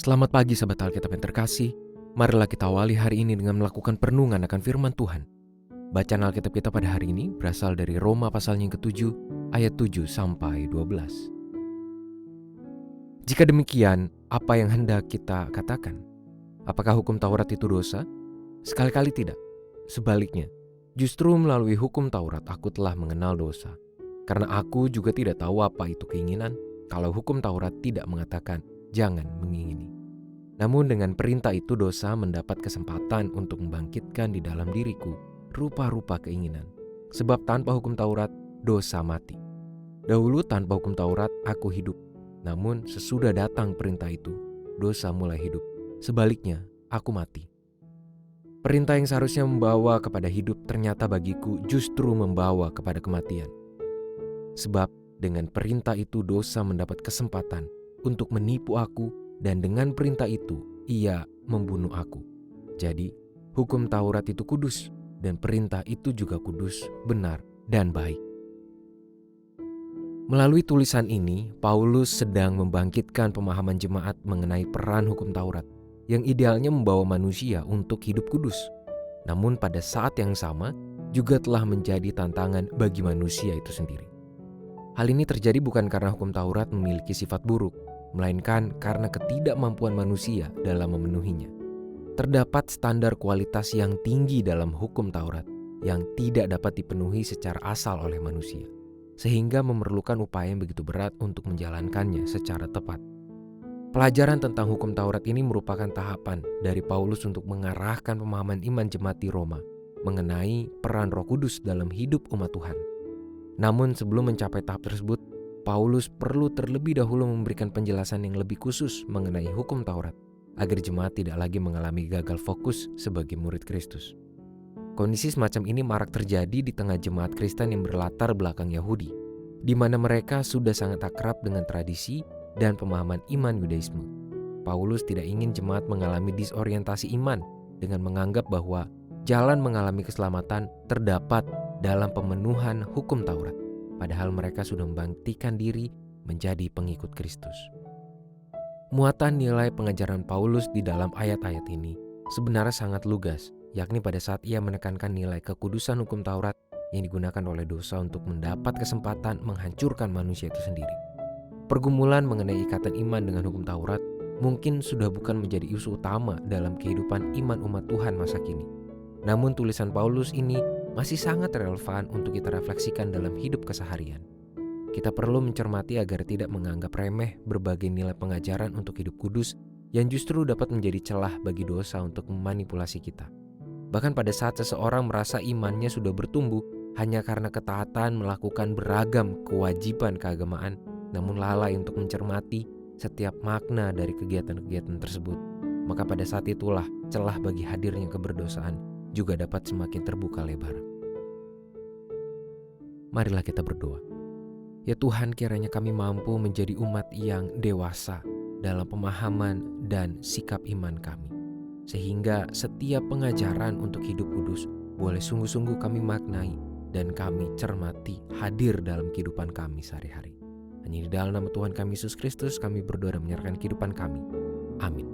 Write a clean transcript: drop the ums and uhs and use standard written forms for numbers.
Selamat pagi sahabat Alkitab yang terkasih. Marilah kita awali hari ini dengan melakukan perenungan akan firman Tuhan. Bacaan Alkitab kita pada hari ini berasal dari Roma pasal yang ke-7 ayat 7 sampai 12. Jika demikian, apa yang hendak kita katakan? Apakah hukum Taurat itu dosa? Sekali-kali tidak. Sebaliknya, justru melalui hukum Taurat aku telah mengenal dosa. Karena aku juga tidak tahu apa itu keinginan, kalau hukum Taurat tidak mengatakan jangan mengingini. Namun dengan perintah itu dosa mendapat kesempatan untuk membangkitkan di dalam diriku rupa-rupa keinginan. Sebab tanpa hukum Taurat, dosa mati. Dahulu tanpa hukum Taurat aku hidup. Namun sesudah datang perintah itu, dosa mulai hidup. Sebaliknya, aku mati. Perintah yang seharusnya membawa kepada hidup ternyata bagiku justru membawa kepada kematian. Sebab dengan perintah itu dosa mendapat kesempatan untuk menipu aku, dan dengan perintah itu ia membunuh aku. Jadi hukum Taurat itu kudus, dan perintah itu juga kudus, benar, dan baik. Melalui tulisan ini, Paulus sedang membangkitkan pemahaman jemaat mengenai peran hukum Taurat yang idealnya membawa manusia untuk hidup kudus. Namun pada saat yang sama juga telah menjadi tantangan bagi manusia itu sendiri. Hal ini terjadi bukan karena hukum Taurat memiliki sifat buruk, melainkan karena ketidakmampuan manusia dalam memenuhinya. Terdapat standar kualitas yang tinggi dalam hukum Taurat yang tidak dapat dipenuhi secara asal oleh manusia, sehingga memerlukan upaya yang begitu berat untuk menjalankannya secara tepat. Pelajaran tentang hukum Taurat ini merupakan tahapan dari Paulus untuk mengarahkan pemahaman iman jemaat di Roma mengenai peran Roh Kudus dalam hidup umat Tuhan. Namun sebelum mencapai tahap tersebut, Paulus perlu terlebih dahulu memberikan penjelasan yang lebih khusus mengenai hukum Taurat, agar jemaat tidak lagi mengalami gagal fokus sebagai murid Kristus. Kondisi semacam ini marak terjadi di tengah jemaat Kristen yang berlatar belakang Yahudi, di mana mereka sudah sangat akrab dengan tradisi dan pemahaman iman Yudaisme. Paulus tidak ingin jemaat mengalami disorientasi iman dengan menganggap bahwa jalan mengalami keselamatan terdapat dalam pemenuhan hukum Taurat, padahal mereka sudah membangkitkan diri menjadi pengikut Kristus. Muatan nilai pengajaran Paulus di dalam ayat-ayat ini sebenarnya sangat lugas, yakni pada saat ia menekankan nilai kekudusan hukum Taurat yang digunakan oleh dosa untuk mendapat kesempatan menghancurkan manusia itu sendiri. Pergumulan mengenai ikatan iman dengan hukum Taurat mungkin sudah bukan menjadi isu utama dalam kehidupan iman umat Tuhan masa kini. Namun tulisan Paulus ini masih sangat relevan untuk kita refleksikan dalam hidup keseharian. Kita perlu mencermati agar tidak menganggap remeh berbagai nilai pengajaran untuk hidup kudus yang justru dapat menjadi celah bagi dosa untuk memanipulasi kita. Bahkan pada saat seseorang merasa imannya sudah bertumbuh hanya karena ketaatan melakukan beragam kewajiban keagamaan, namun lalai untuk mencermati setiap makna dari kegiatan-kegiatan tersebut, maka pada saat itulah celah bagi hadirnya keberdosaan juga dapat semakin terbuka lebar. Marilah kita berdoa. Ya Tuhan, kiranya kami mampu menjadi umat yang dewasa dalam pemahaman dan sikap iman kami, sehingga setiap pengajaran untuk hidup kudus boleh sungguh-sungguh kami maknai dan kami cermati hadir dalam kehidupan kami sehari-hari. Hanya di dalam nama Tuhan kami Yesus Kristus kami berdoa dan menyerahkan kehidupan kami. Amin.